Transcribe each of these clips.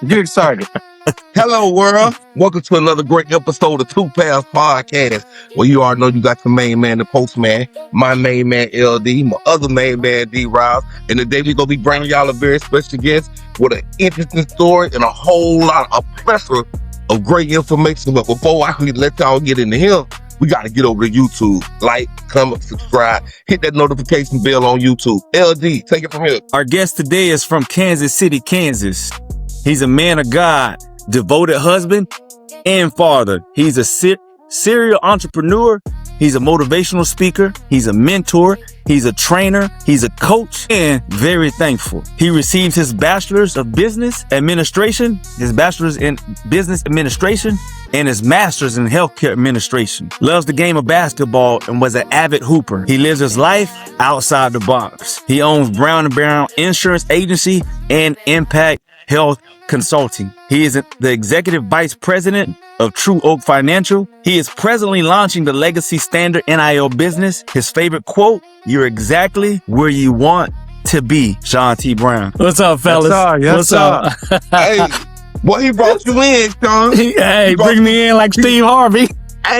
Get excited. Hello, world. Welcome to another great episode of Two Paths Podcast. Well, you already know you got the main man, the postman, my main man, LD, my other main man, D-Rouse. And today we're going to be bringing y'all a very special guest with an interesting story and a whole lot of plethora of great information. But before I can let y'all get into him, we got to get over to YouTube. Like, comment, subscribe, hit that notification bell on YouTube. LD, take it from here. Our guest today is from Kansas City, Kansas. He's a man of God, devoted husband and father. He's a serial entrepreneur. He's a motivational speaker. He's a mentor. He's a trainer. He's a coach and very thankful. He received his bachelor's of business administration, his bachelor's in business administration, and his master's in healthcare administration. Loves the game of basketball and was an avid hooper. He lives his life outside the box. He owns Brown & Brown Insurance Agency and Impact Health Consulting. He is the executive vice president of True Oak Financial. He is presently launching the Legacy Standard NIL business. His favorite quote, "You're exactly where you want to be." Shawn T Brown. What's up, fellas? What's up? Hey, boy, he brought you in, Sean. Hey, bring me in like Steve Harvey.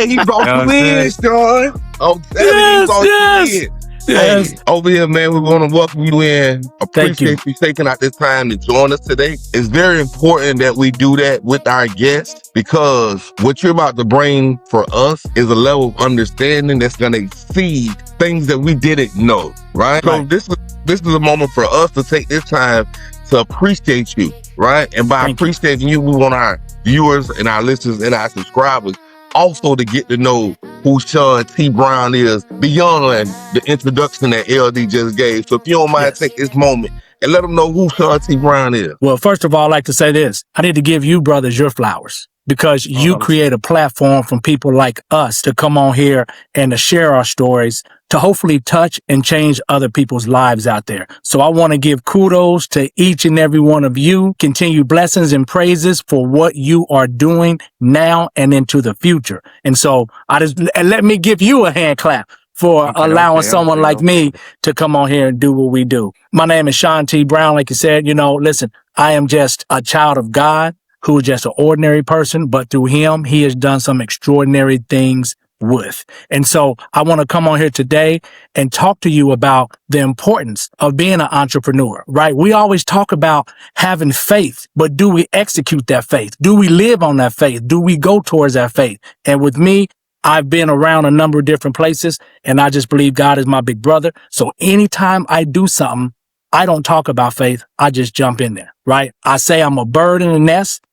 He brought you in, Sean. I'm telling you, he brought you in. Yes. Hey, over here, man, we want to welcome you in. Appreciate you taking out this time to join us today. It's very important that we do that with our guests because what you're about to bring for us is a level of understanding that's going to exceed things that we didn't know, right? So this is a moment for us to take this time to appreciate you, right? And by appreciating you, we want our viewers and our listeners and our subscribers also to get to know who Shawn T Brown is beyond the introduction that LD just gave. So if you don't mind, take this moment and let them know who Shawn T Brown is. Well, first of all, I'd like to say this. I need to give you brothers your flowers because you create a platform from people like us to come on here and to share our stories, to hopefully touch and change other people's lives out there. So I want to give kudos to each and every one of you. Continue blessings and praises for what you are doing now and into the future. And so let me give you a hand clap for allowing someone like me to come on here and do what we do. My name is Shawn T Brown. Like you said, listen, I am just a child of God who is just an ordinary person, but through him, he has done some extraordinary things with. And so I want to come on here today and talk to you about the importance of being an entrepreneur, right? We always talk about having faith, but do we execute that faith? Do we live on that faith? Do we go towards that faith? And with me, I've been around a number of different places and I just believe God is my big brother. So anytime I do something, I don't talk about faith. I just jump in there, right? I say I'm a bird in a nest.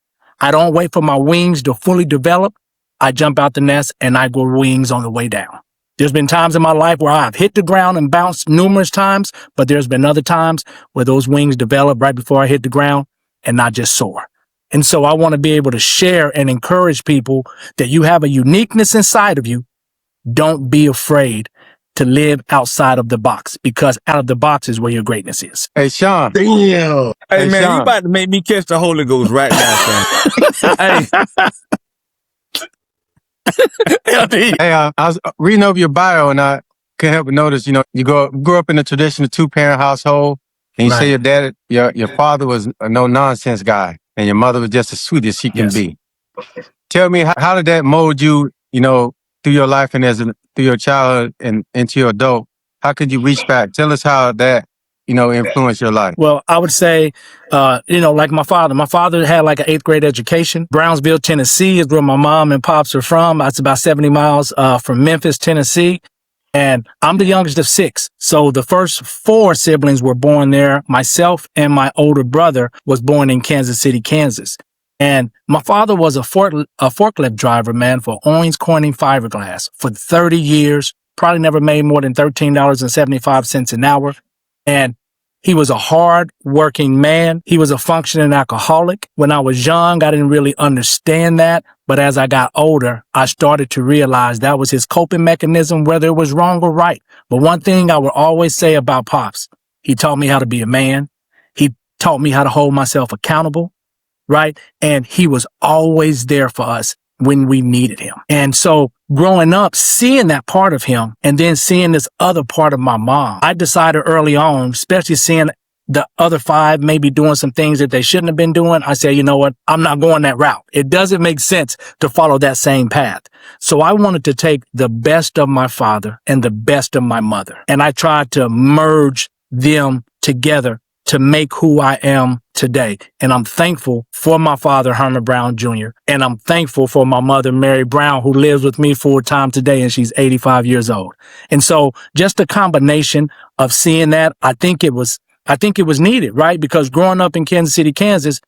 I don't wait for my wings to fully develop. I jump out the nest and I grow wings on the way down. There's been times in my life where I've hit the ground and bounced numerous times, but there's been other times where those wings develop right before I hit the ground and I just soar. And so I want to be able to share and encourage people that you have a uniqueness inside of you. Don't be afraid to live outside of the box because out of the box is where your greatness is. Hey, Sean. Damn. Hey, man, Shawn. you about to make me catch the Holy Ghost right now, son. LD. Hey, I was reading over your bio and I couldn't help but notice, you grew up in a traditional two-parent household and you say your dad, your father was a no-nonsense guy and your mother was just as sweet as she can be. Tell me, how did that mold you, through your life and through your childhood and into your adult? How could you reach back? Tell us how that, influenced your life. Well, I would say, like my father had like an 8th grade education. Brownsville, Tennessee is where my mom and pops are from. It's about 70 miles from Memphis, Tennessee. And I'm the youngest of 6. So the first 4 siblings were born there. Myself and my older brother was born in Kansas City, Kansas. And my father was a forklift driver, man, for Owens Corning Fiberglass for 30 years, probably never made more than $13.75 an hour. And he was a hard working man. He was a functioning alcoholic. When I was young, I didn't really understand that. But as I got older, I started to realize that was his coping mechanism, whether it was wrong or right. But one thing I would always say about Pops, he taught me how to be a man. He taught me how to hold myself accountable, right? And he was always there for us when we needed him. And so growing up, seeing that part of him and then seeing this other part of my mom, I decided early on, especially seeing the other 5 may be doing some things that they shouldn't have been doing, I say, you know what? I'm not going that route. It doesn't make sense to follow that same path. So I wanted to take the best of my father and the best of my mother. And I tried to merge them together to make who I am today. And I'm thankful for my father, Herman Brown Jr. And I'm thankful for my mother, Mary Brown, who lives with me full time today, and she's 85 years old. And so just a combination of seeing that, I think it was needed, right? Because growing up in Kansas City, Kansas,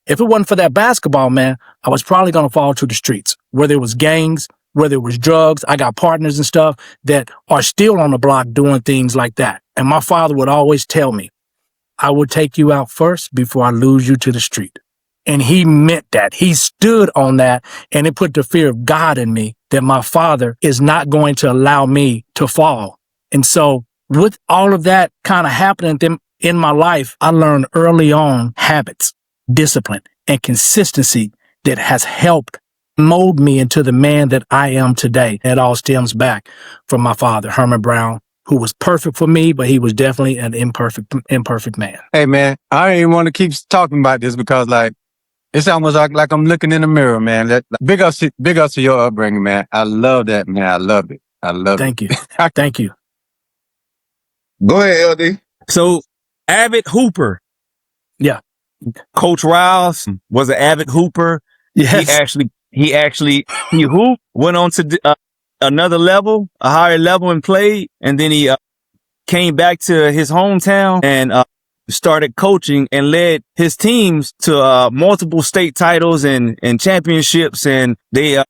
if it wasn't for that basketball, man, I was probably going to fall to the streets, where there was gangs, where there was drugs. I got partners and stuff that are still on the block doing things like that. And my father would always tell me, I will take you out first before I lose you to the street. And he meant that. He stood on that, and it put the fear of God in me that my father is not going to allow me to fall. And so with all of that kind of happening in my life, I learned early on habits, discipline, and consistency that has helped mold me into the man that I am today. It all stems back from my father, Herman Brown, who was perfect for me, but he was definitely an imperfect man. Hey, man, I ain't want to keep talking about this because, like, it's almost like I'm looking in the mirror, man. Big ups to your upbringing, man. I love that, man. I love it. Thank you. Thank you. Go ahead, LD. So, avid hooper. Yeah. Coach Riles was an avid hooper. Yes. He hooped, went on to another level, a higher level, and played. And then he came back to his hometown and started coaching and led his teams to multiple state titles and championships. And they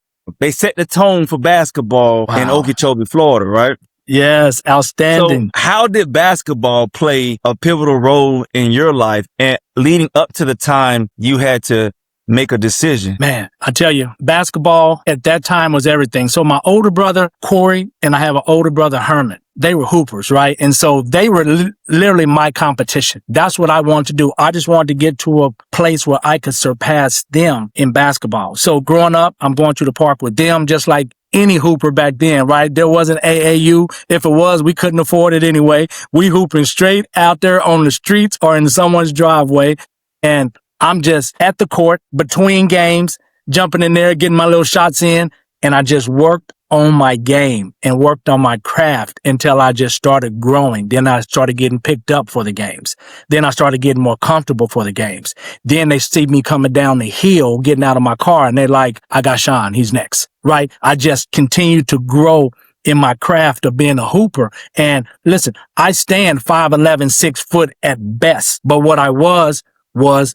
set the tone for basketball in Okeechobee, Florida, right? Yes, outstanding. So how did basketball play a pivotal role in your life and leading up to the time you had to make a decision? Man, I tell you, basketball at that time was everything. So my older brother, Corey, and I have an older brother, Herman. They were hoopers, right? And so they were literally my competition. That's what I wanted to do. I just wanted to get to a place where I could surpass them in basketball. So growing up, I'm going to the park with them, just like any hooper back then, right? There wasn't AAU. If it was, we couldn't afford it anyway. We hooping straight out there on the streets or in someone's driveway. And I'm just at the court between games, jumping in there, getting my little shots in. And I just worked on my game and worked on my craft until I just started growing. Then I started getting picked up for the games. Then I started getting more comfortable for the games. Then they see me coming down the hill, getting out of my car, and they're like, I got Shawn, he's next, right? I just continued to grow in my craft of being a hooper. And listen, I stand 5'11", 6 foot at best, but what I was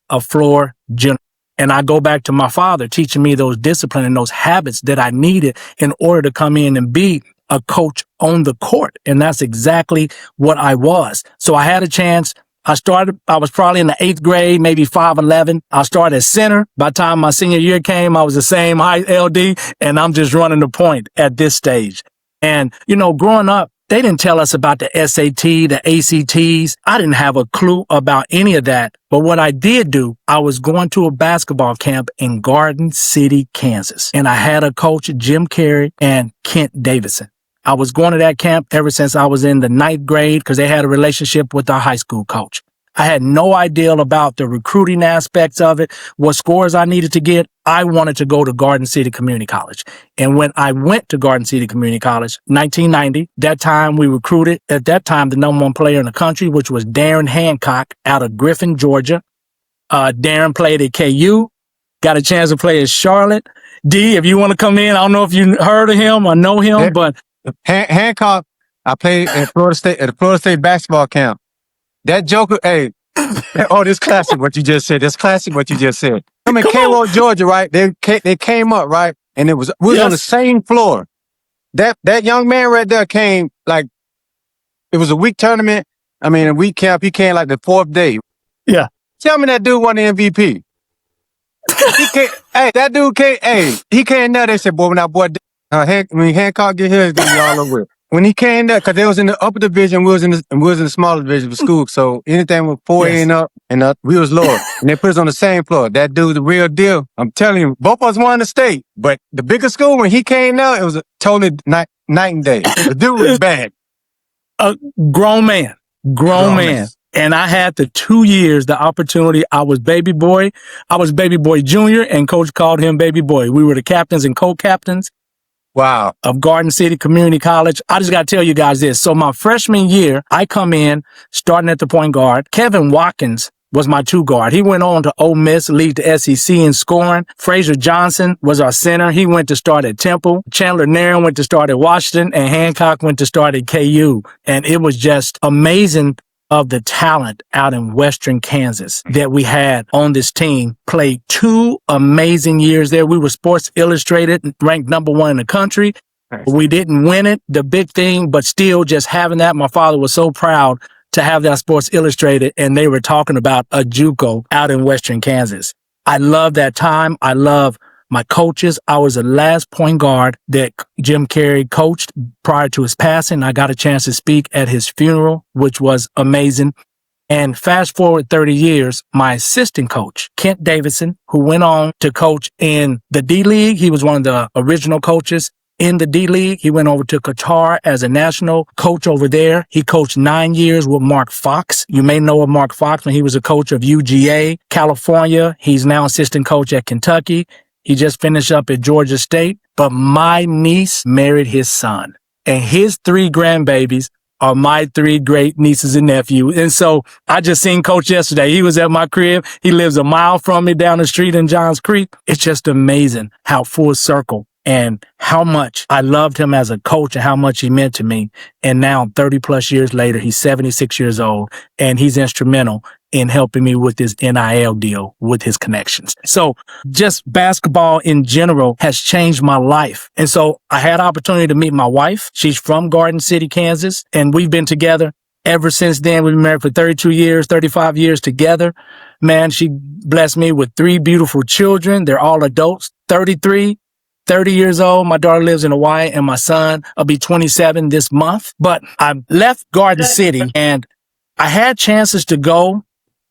a floor general. And I go back to my father teaching me those discipline and those habits that I needed in order to come in and be a coach on the court. And that's exactly what I was. So I had a chance. I was probably in the 8th grade, maybe 5'11". I started as center. By the time my senior year came, I was the same height, LD, and I'm just running the point at this stage. And, you know, growing up, they didn't tell us about the SAT, the ACTs. I didn't have a clue about any of that. But what I did do, I was going to a basketball camp in Garden City, Kansas. And I had a coach, Jim Carey and Kent Davidson. I was going to that camp ever since I was in the 9th grade because they had a relationship with our high school coach. I had no idea about the recruiting aspects of it, what scores I needed to get. I wanted to go to Garden City Community College. And when I went to Garden City Community College, 1990, that time we recruited, at that time, the #1 player in the country, which was Darren Hancock out of Griffin, Georgia. Darren played at KU, got a chance to play at Charlotte. D, if you want to come in, I don't know if you heard of him or know him, but Hancock, I played at Florida State at the Florida State basketball camp. That joker, hey, this classic what you just said. That's classic what you just said. I'm in Cairo, Georgia, right? They came up, right? And we was on the same floor. That young man right there came like it was a week tournament. I mean, a week camp. He came like the 4th day. Yeah. Tell me that dude won the MVP. That dude came. Hey, he came there. They said, boy, when that boy when Hancock get here, it's gonna be all over. When he came there, because they was in the upper division, we was in the smaller division of school. So anything with 4A and up, we was lower. And they put us on the same floor. That dude, the real deal. I'm telling you, both of us won the state. But the bigger school, when he came there, it was a totally night and day. The dude was bad. A grown man. And I had the 2 years, the opportunity. I was baby boy junior, and coach called him baby boy. We were the captains and co-captains. Wow. Of Garden City Community College. I just got to tell you guys this. So my freshman year, I come in starting at the point guard. Kevin Watkins was my 2 guard. He went on to Ole Miss, lead the SEC in scoring. Frazier Johnson was our center. He went to start at Temple. Chandler Nairn went to start at Washington, and Hancock went to start at KU. And it was just amazing of the talent out in Western Kansas that we had on this team. Played 2 amazing years there. We were Sports Illustrated, ranked number 1 in the country. Nice. We didn't win it, the big thing, but still just having that. My father was so proud to have that Sports Illustrated, and they were talking about a JUCO out in Western Kansas. I love that time. I love my coaches. I was the last point guard that Jim Carrey coached prior to his passing. I got a chance to speak at his funeral, which was amazing. And fast forward 30 years, my assistant coach, Kent Davidson, who went on to coach in the D-League. He was one of the original coaches in the D-League. He went over to Qatar as a national coach over there. He coached 9 years with Mark Fox. You may know of Mark Fox when he was a coach of UGA, California. He's now assistant coach at Kentucky. He just finished up at Georgia State. But my niece married his son, and his 3 grandbabies are my 3 great nieces and nephews. And so I just seen Coach yesterday. He was at my crib. He lives a mile from me down the street in Johns Creek. It's just amazing how full circle and how much I loved him as a coach and how much he meant to me. And now 30 plus years later, he's 76 years old, and he's instrumental in helping me with this NIL deal with his connections. So just basketball in general has changed my life. And so I had opportunity to meet my wife. She's from Garden City, Kansas, and we've been together ever since then. We've been married for 32 years, 35 years together. Man, she blessed me with 3 beautiful children. They're all adults, 33, 30 years old. My daughter lives in Hawaii, and my son will be 27 this month. But I left Garden City, and I had chances to go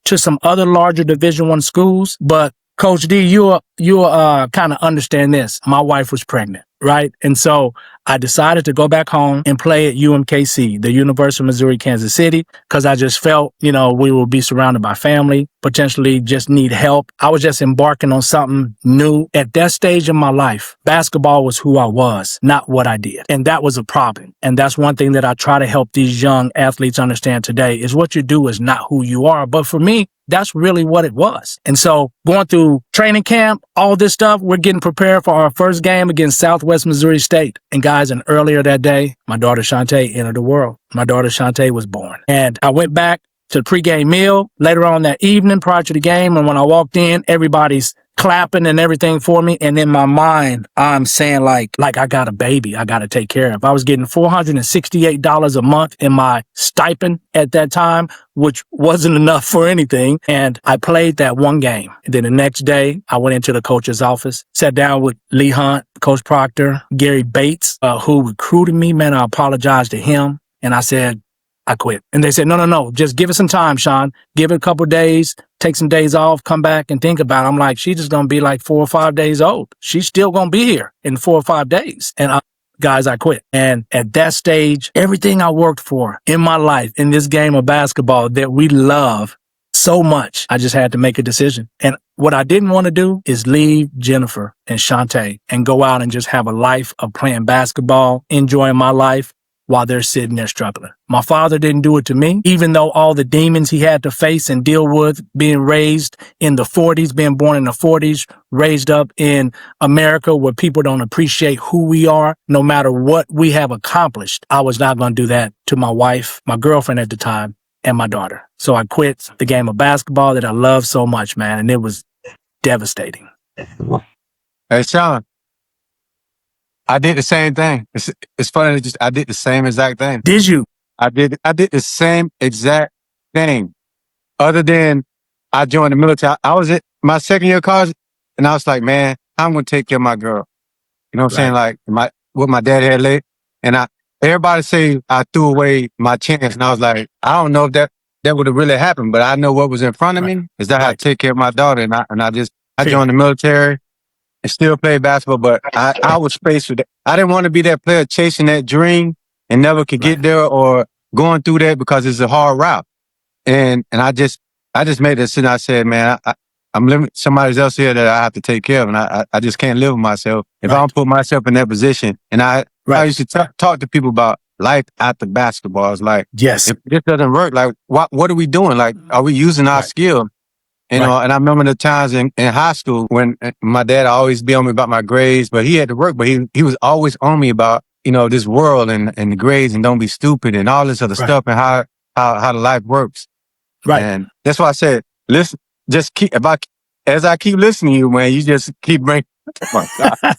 to some other larger Division I schools. But Coach D, you'll kind of understand this. My wife was pregnant, right? And so I decided to go back home and play at UMKC, the University of Missouri, Kansas City, because I just felt, we will be surrounded by family, potentially just need help. I was just embarking on something new. At that stage in my life, basketball was who I was, not what I did. And that was a problem. And that's one thing that I try to help these young athletes understand today is what you do is not who you are. But for me, that's really what it was. And so going through training camp, all this stuff, we're getting prepared for our first game against Southwest Missouri State. And guys, and earlier that day, my daughter Shantae entered the world. My daughter Shantae was born. And I went back to the pregame meal later on that evening prior to the game. And when I walked in, everybody's clapping and everything for me. And in my mind, I'm saying like I got a baby I got to take care of. I was getting $468 a month in my stipend at that time, which wasn't enough for anything. And I played that one game. And then the next day, I went into the coach's office, sat down with Lee Hunt, Coach Proctor, Gary Bates, who recruited me. Man, I apologized to him. And I said, I quit. And they said, no, just give it some time, Shawn. Give it a couple of days, take some days off, come back and think about it. I'm like, she's just going to be like 4 or 5 days old. She's still going to be here in 4 or 5 days. And guys, I quit. And at that stage, everything I worked for in my life, in this game of basketball that we love so much, I just had to make a decision. And what I didn't want to do is leave Jennifer and Shantae and go out and just have a life of playing basketball, enjoying my life, while they're sitting there struggling. My father didn't do it to me, even though all the demons he had to face and deal with, being raised in the 40s, being born in the 40s, raised up in America where people don't appreciate who we are, no matter what we have accomplished. I was not going to do that to my wife, my girlfriend at the time, and my daughter. So I quit the game of basketball that I love so much, man, and it was devastating. Hey, Shawn, I did the same thing. It's funny. I did the same exact thing. Did you? I did the same exact thing. Other than I joined the military. I was at my second year of college, and I was like, man, I'm going to take care of my girl. You know what I'm saying? Like what my dad had laid. And everybody say I threw away my chance. And I was like, I don't know if that would have really happened, but I know what was in front of me is that I had to take care of my daughter. And I joined the military. And still play basketball, but I was faced with that. I didn't want to be that player chasing that dream and never could get there or going through that because it's a hard route. And I just made a decision. I said, man, I'm living somebody else here that I have to take care of, and I just can't live with myself if I don't put myself in that position. And I used to talk to people about life after basketball. It's like, if this doesn't work, like what are we doing? Like, are we using our skill? You know, and I remember the times in high school when my dad always be on me about my grades, but he had to work, but he was always on me about, you know, this world and the grades and don't be stupid and all this other stuff and how the life works. Right. And that's why I said, listen, just keep, as I keep listening to you, man, you just keep bringing, oh my God.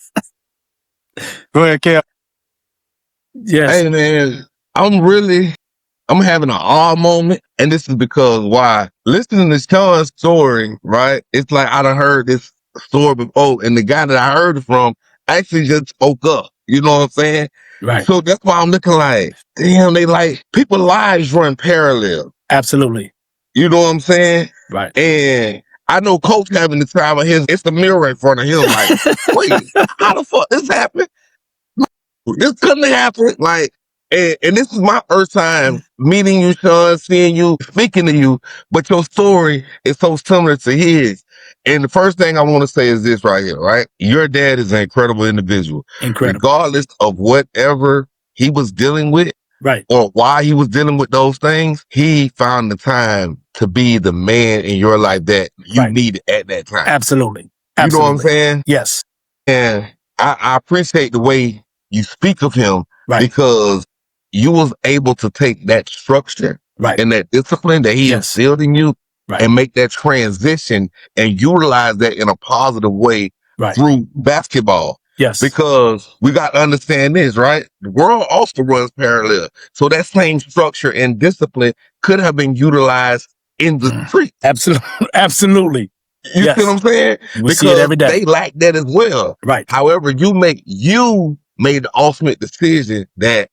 Go ahead, Kel. Yes. Hey, man, I'm having an awe moment. And this is because why? Listening to Shawn's story, right? It's like I done heard this story before, and the guy that I heard it from actually just spoke up. You know what I'm saying? Right. So that's why I'm looking like, damn, they like, people's lives run parallel. Absolutely. You know what I'm saying? Right. And I know Coach having the time of his, it's the mirror in front of him. Like, wait, how the fuck this happened? This couldn't happen. Like, and this is my first time meeting you, Shawn, seeing you, speaking to you, but your story is so similar to his. And the first thing I want to say is this right here, right? Your dad is an incredible individual. Incredible. Regardless of whatever he was dealing with, right, or why he was dealing with those things, he found the time to be the man in your life that you needed at that time. Absolutely. You know what I'm saying? Yes. And I appreciate the way you speak of him because you was able to take that structure and that discipline that he instilled in you and make that transition and utilize that in a positive way through basketball. Yes. Because we got to understand this, right? The world also runs parallel. So that same structure and discipline could have been utilized in the street. Absolutely. Absolutely. You see what I'm saying? We see it every day. They lack that as well. Right. However, you made the ultimate decision that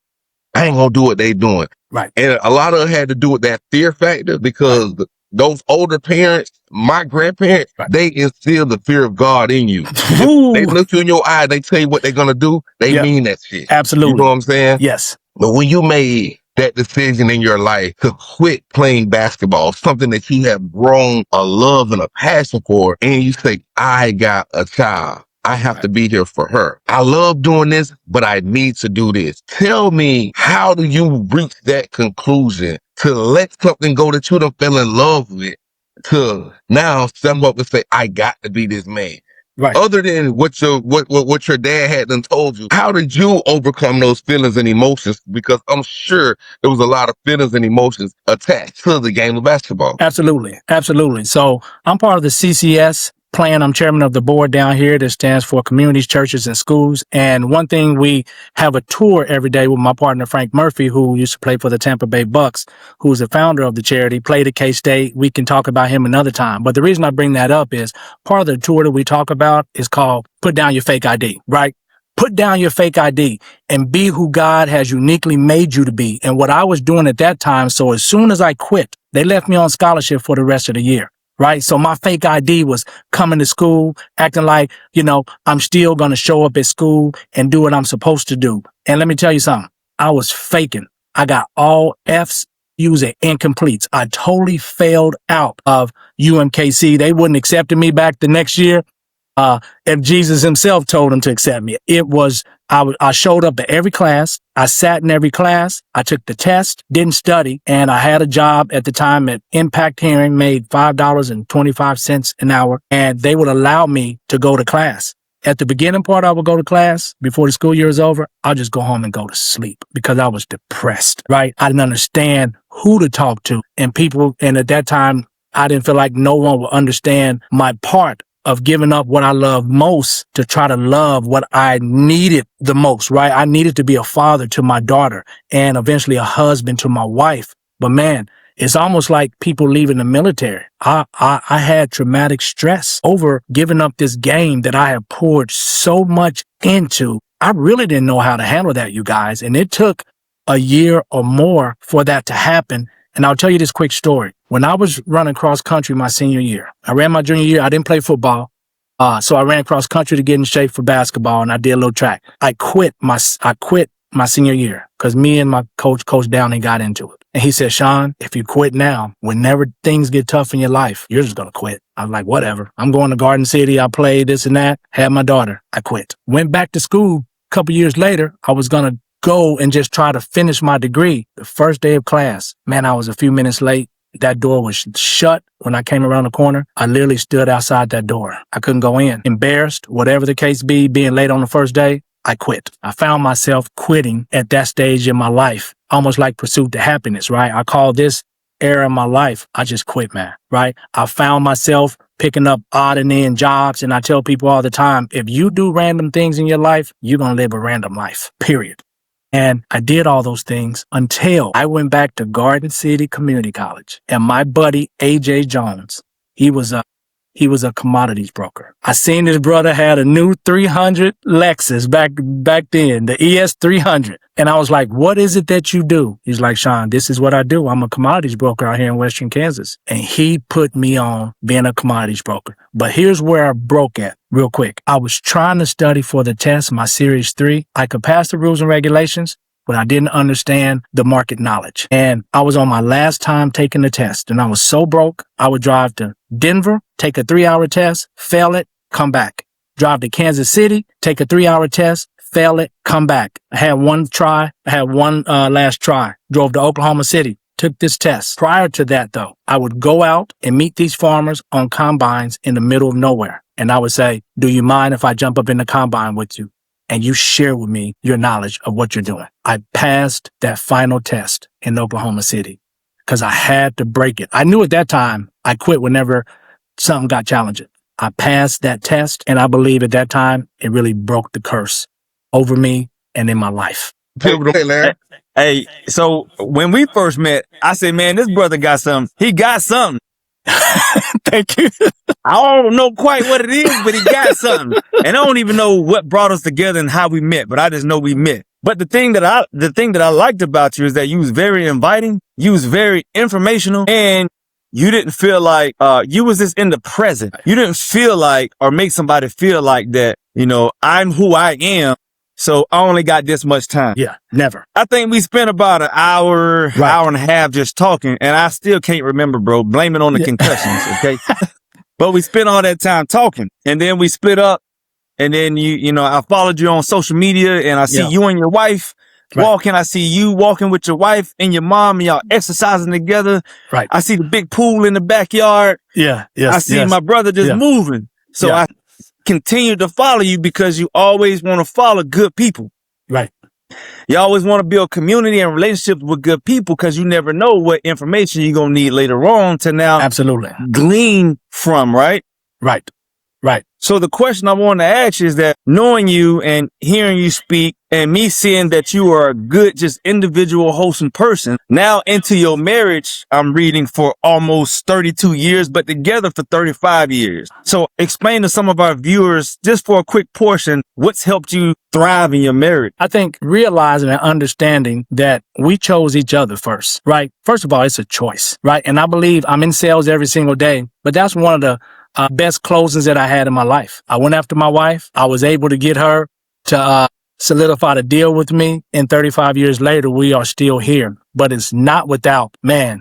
I ain't gonna do what they doing. Right. And a lot of it had to do with that fear factor because those older parents, my grandparents, they instill the fear of God in you. They look you in your eye, they tell you what they're gonna do, they mean that shit. Absolutely. You know what I'm saying? Yes. But when you made that decision in your life to quit playing basketball, something that you have grown a love and a passion for, and you say, I got a child. I have to be here for her. I love doing this, but I need to do this. Tell me, how do you reach that conclusion to let something go that you done fell in love with to now step up and say, I got to be this man? Right. Other than what your dad had done told you, how did you overcome those feelings and emotions? Because I'm sure there was a lot of feelings and emotions attached to the game of basketball. Absolutely. Absolutely. So I'm part of the CCS plan. I'm chairman of the board down here that stands for communities, churches, and schools. And one thing, we have a tour every day with my partner, Frank Murphy, who used to play for the Tampa Bay Bucks, who's the founder of the charity, played at K-State. We can talk about him another time. But the reason I bring that up is part of the tour that we talk about is called Put Down Your Fake ID, right? Put down your fake ID and be who God has uniquely made you to be. And what I was doing at that time, so as soon as I quit, they left me on scholarship for the rest of the year. Right. So my fake ID was coming to school, acting like, you know, I'm still going to show up at school and do what I'm supposed to do. And let me tell you something. I was faking. I got all F's, U's, and incompletes. I totally failed out of UMKC. They wouldn't accept me back the next year. If Jesus himself told him to accept me. It was, I showed up at every class. I sat in every class. I took the test, didn't study, and I had a job at the time at Impact Hearing, made $5.25 an hour, and they would allow me to go to class. At the beginning part, I would go to class. Before the school year is over, I'll just go home and go to sleep because I was depressed, right? I didn't understand who to talk to, and people, and at that time, I didn't feel like no one would understand my part of giving up what I love most to try to love what I needed the most, right? I needed to be a father to my daughter and eventually a husband to my wife. But man, it's almost like people leaving the military. I had traumatic stress over giving up this game that I have poured so much into. I really didn't know how to handle that, you guys. And it took a year or more for that to happen. And I'll tell you this quick story. When I was running cross country my senior year, I ran my junior year. I didn't play football. So I ran cross country to get in shape for basketball, and I did a little track. I quit my senior year because me and my coach Downey, got into it. And he said, Shawn, if you quit now, whenever things get tough in your life, you're just going to quit. I was like, whatever. I'm going to Garden City. I played this and that. Had my daughter. I quit. Went back to school. A couple years later, I was going to go and just try to finish my degree. The first day of class, man, I was a few minutes late. That door was shut when I came around the corner. I literally stood outside that door. I couldn't go in. Embarrassed, whatever the case be, being late on the first day, I quit. I found myself quitting at that stage in my life, almost like pursuit to happiness, right? I call this era in my life, I just quit, man, right? I found myself picking up odd and end jobs. And I tell people all the time, if you do random things in your life, you're going to live a random life, period. And I did all those things until I went back to Garden City Community College. And my buddy, AJ Jones, he was a commodities broker. I seen his brother had a new 300 Lexus back then, the ES 300. And I was like, what is it that you do? He's like, Shawn, this is what I do. I'm a commodities broker out here in Western Kansas. And he put me on being a commodities broker. But here's where I broke at real quick. I was trying to study for the test, my Series 3. I could pass the rules and regulations, but I didn't understand the market knowledge. And I was on my last time taking the test, and I was so broke, I would drive to Denver, take a 3-hour test, fail it, come back. Drive to Kansas City, take a 3-hour test, fail it, come back. I had one last try. Drove to Oklahoma City, took this test. Prior to that, though, I would go out and meet these farmers on combines in the middle of nowhere. And I would say, do you mind if I jump up in the combine with you? And you share with me your knowledge of what you're doing. I passed that final test in Oklahoma City because I had to break it. I knew at that time I quit whenever something got challenging. I passed that test, and I believe at that time it really broke the curse over me and in my life. Hey, so when we first met, I said, man, this brother got something. He got something. Thank you. I don't know quite what it is, but he got something. And I don't even know what brought us together and how we met, but I just know we met. But the thing that I liked about you is that you was very inviting, you was very informational, and you didn't feel like you was just in the present. You didn't feel like or make somebody feel like that, you know, I'm who I am, so I only got this much time. Yeah, never. I think we spent about an hour and a half just talking, and I still can't remember, bro. Blame it on the concussions, okay? But we spent all that time talking, and then we split up, and then you know, I followed you on social media, and I see you and your wife walking. I see you walking with your wife and your mom, and y'all exercising together. Right. I see the big pool in the backyard. Yeah. Yes. I see my brother just moving. So I continue to follow you because you always want to follow good people. Right. You always want to build community and relationships with good people because you never know what information you're going to need later on to now glean from, right? Right. Right. So the question I want to ask you is that knowing you and hearing you speak and me seeing that you are a good, just individual, wholesome person, now into your marriage, I'm reading for almost 32 years, but together for 35 years. So explain to some of our viewers, just for a quick portion, what's helped you thrive in your marriage? I think realizing and understanding that we chose each other first, right? First of all, it's a choice, right? And I believe I'm in sales every single day, but that's one of the best closings that I had in my life. I went after my wife. I was able to get her to solidify the deal with me. And 35 years later, we are still here. But it's not without,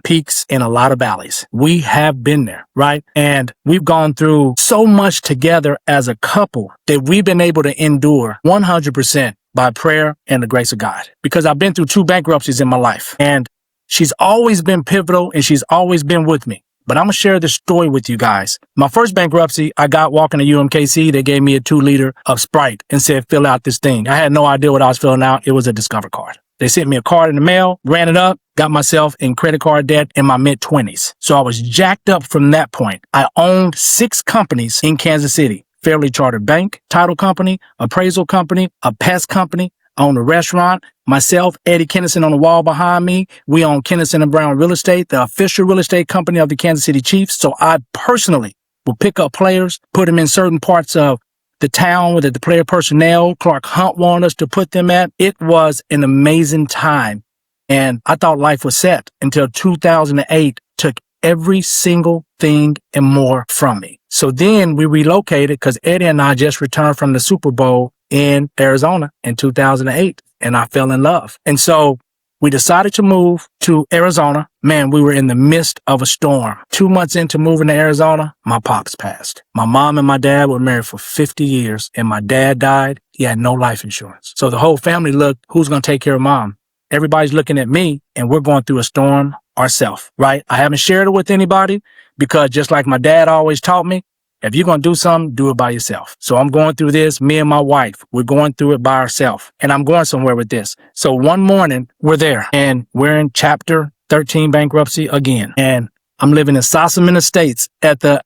peaks and a lot of valleys. We have been there, right? And we've gone through so much together as a couple that we've been able to endure 100% by prayer and the grace of God. Because I've been through 2 bankruptcies in my life. And she's always been pivotal and she's always been with me. But I'm going to share this story with you guys. My first bankruptcy, I got walking to UMKC. They gave me a 2-liter of Sprite and said, fill out this thing. I had no idea what I was filling out. It was a Discover card. They sent me a card in the mail, ran it up, got myself in credit card debt in my mid-20s. So I was jacked up from that point. I owned 6 companies in Kansas City. Fairly Chartered Bank, title company, appraisal company, a pest company. I owned a restaurant. Myself, Eddie Kennison on the wall behind me. We own Kennison & Brown Real Estate, the official real estate company of the Kansas City Chiefs. So I personally will pick up players, put them in certain parts of the town where the player personnel, Clark Hunt wanted us to put them at. It was an amazing time. And I thought life was set until 2008 took every single thing and more from me. So then we relocated because Eddie and I just returned from the Super Bowl in Arizona in 2008. And I fell in love. And so We decided to move to Arizona. Man, we were in the midst of a storm. 2 months into moving to Arizona, my pops passed. My mom and my dad were married for 50 years, and my dad died. He had no life insurance. So the whole family looked, who's going to take care of mom? Everybody's looking at me, and we're going through a storm ourselves, right? I haven't shared it with anybody because just like my dad always taught me, if you're going to do something, do it by yourself. So I'm going through this, me and my wife, we're going through it by ourselves, and I'm going somewhere with this. So one morning we're there and we're in chapter 13 bankruptcy again. And I'm living in Sossaman Estates at the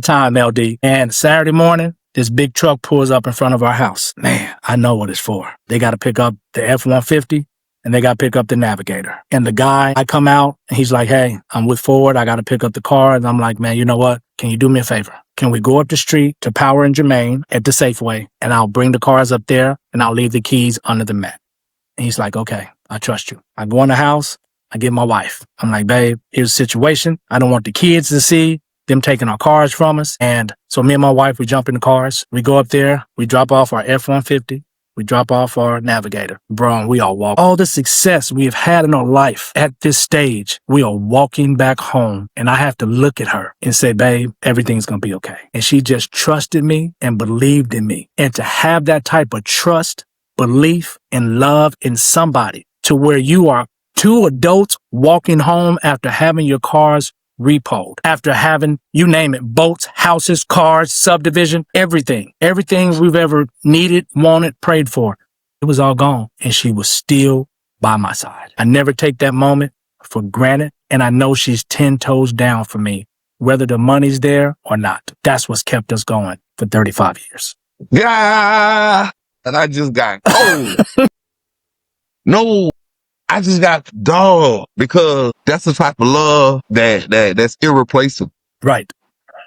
time, LD. And Saturday morning, this big truck pulls up in front of our house. Man, I know what it's for. They got to pick up the F-150 and they got to pick up the Navigator. And the guy, I come out and he's like, hey, I'm with Ford. I got to pick up the car. And I'm like, man, you know what? Can you do me a favor? Can we go up the street to Power and Germain at the Safeway and I'll bring the cars up there and I'll leave the keys under the mat. And he's like, okay, I trust you. I go in the house. I get my wife. I'm like, babe, here's the situation. I don't want the kids to see them taking our cars from us. And so me and my wife, we jump in the cars. We go up there. We drop off our F-150. We drop off our Navigator. Bro, and we all walk. All the success we have had in our life at this stage, we are walking back home. And I have to look at her and say, babe, everything's going to be okay. And she just trusted me and believed in me. And to have that type of trust, belief, and love in somebody to where you are two adults walking home after having your cars repoed, after having, you name it, boats, houses, cars, subdivision, everything we've ever needed, wanted, prayed for, it was all gone. And she was still by my side. I never take that moment for granted. And I know she's 10 toes down for me, whether the money's there or not. That's what's kept us going for 35 years. Yeah. And I just got cold. No. I just got dog because that's the type of love that's irreplaceable. Right.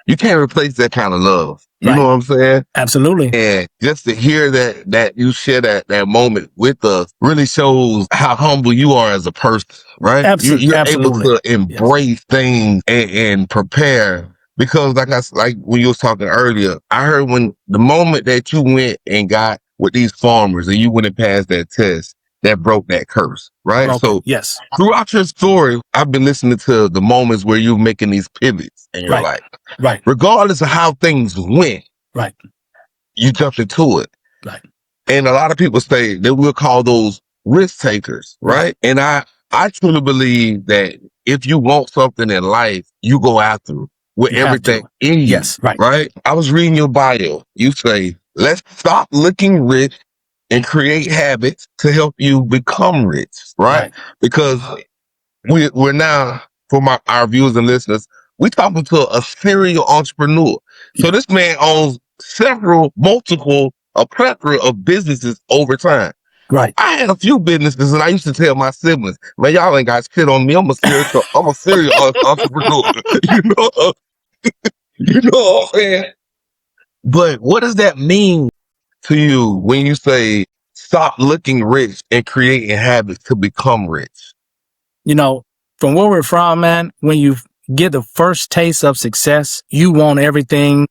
You can't replace that kind of love. You know what I'm saying? Absolutely. And just to hear that you share that moment with us really shows how humble you are as a person, right? Absolutely. You're able to embrace things and prepare. Because like when you was talking earlier, I heard when the moment that you went and got with these farmers and you went and passed that test, that broke that curse, right? So yes, throughout your story, I've been listening to the moments where you're making these pivots in your life. Right. Regardless of how things went. Right. You jumped into it. Right. And a lot of people say that we'll call those risk takers, right? And I truly believe that if you want something in life, you go after it with everything in you. Yes. Right. I was reading your bio. You say, let's stop looking rich and create habits to help you become rich, right? Because we're now, for our viewers and listeners, we're talking to a serial entrepreneur. So this man owns a plethora of businesses over time. Right. I had a few businesses and I used to tell my siblings, man, y'all ain't got shit on me. I'm a serial entrepreneur. You know what I'm saying? But what does that mean to you when you say stop looking rich and creating habits to become rich? You know, from where we're from, man, when you get the first taste of success, you want everything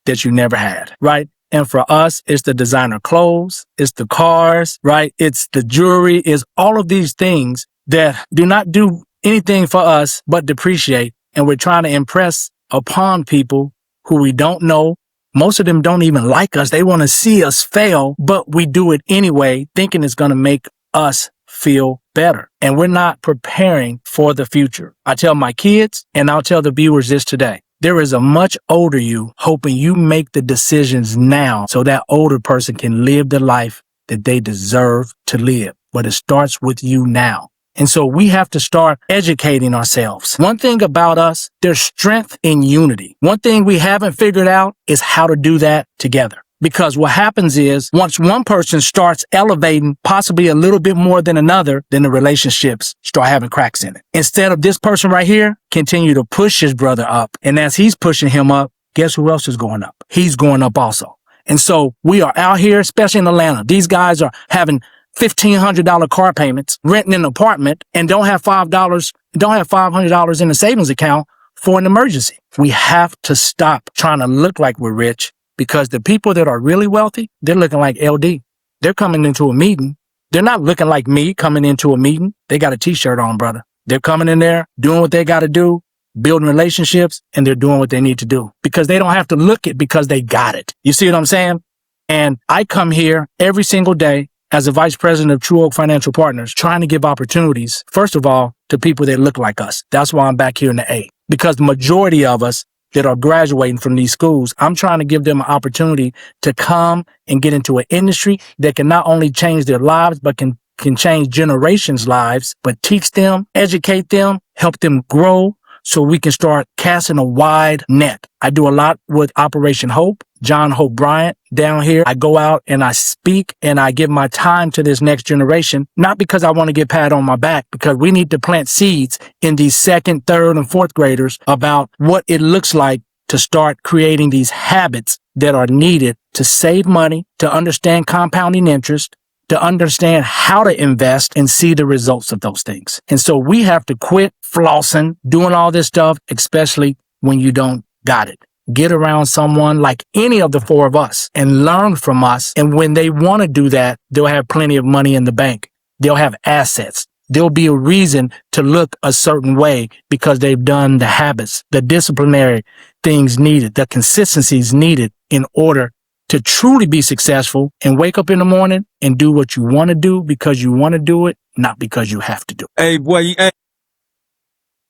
that you never had, right? And for us, it's the designer clothes, it's the cars, right? It's the jewelry, it's all of these things that do not do anything for us but depreciate. And we're trying to impress upon people who we don't know. Most of them don't even like us. They want to see us fail, but we do it anyway, thinking it's going to make us feel better. And we're not preparing for the future. I tell my kids, and I'll tell the viewers this today. There is a much older you hoping you make the decisions now so that older person can live the life that they deserve to live. But it starts with you now. And so we have to start educating ourselves. One thing about us, there's strength in unity. One thing we haven't figured out is how to do that together. Because what happens is once one person starts elevating possibly a little bit more than another, then the relationships start having cracks in it. Instead of this person right here continue to push his brother up. And as he's pushing him up, guess who else is going up? He's going up also. And so we are out here, especially in Atlanta. These guys are having $1,500 car payments, renting an apartment, and don't have $500 in a savings account for an emergency. We have to stop trying to look like we're rich, because the people that are really wealthy, they're looking like LD. They're coming into a meeting. They're not looking like me coming into a meeting. They got a t-shirt on, brother. They're coming in there, doing what they got to do, building relationships, and they're doing what they need to do because they don't have to look it because they got it. You see what I'm saying? And I come here every single day as a vice president of True Oak Financial Partners, trying to give opportunities, first of all, to people that look like us. That's why I'm back here in the A, because the majority of us that are graduating from these schools, I'm trying to give them an opportunity to come and get into an industry that can not only change their lives, but can change generations' lives, but teach them, educate them, help them grow so we can start casting a wide net. I do a lot with Operation Hope, John Hope Bryant down here. I go out and I speak and I give my time to this next generation, not because I want to get pat on my back, because we need to plant seeds in these second, third, and fourth graders about what it looks like to start creating these habits that are needed to save money, to understand compounding interest, to understand how to invest and see the results of those things. And so we have to quit flossing, doing all this stuff, especially when you don't got it. Get around someone like any of the four of us and learn from us. And when they want to do that, they'll have plenty of money in the bank. They'll have assets. There'll be a reason to look a certain way because they've done the habits, the disciplinary things needed, the consistencies needed in order to truly be successful and wake up in the morning and do what you want to do because you want to do it, not because you have to do it. Hey, boy,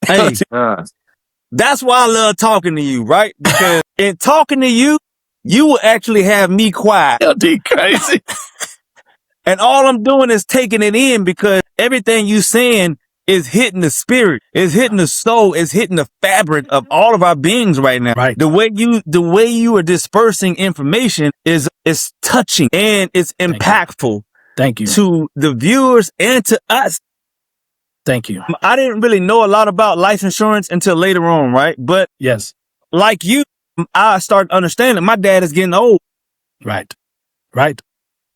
hey, that's why I love talking to you, right? Because in talking to you, you will actually have me quiet. LD crazy. And all I'm doing is taking it in because everything you saying is hitting the spirit, is hitting the soul, is hitting the fabric of all of our beings right now. Right. The way you are dispersing information is touching and it's impactful. Thank you. To the viewers and to us. Thank you. I didn't really know a lot about life insurance until later on, right? But yes, like you, I started understanding my dad is getting old. Right. Right.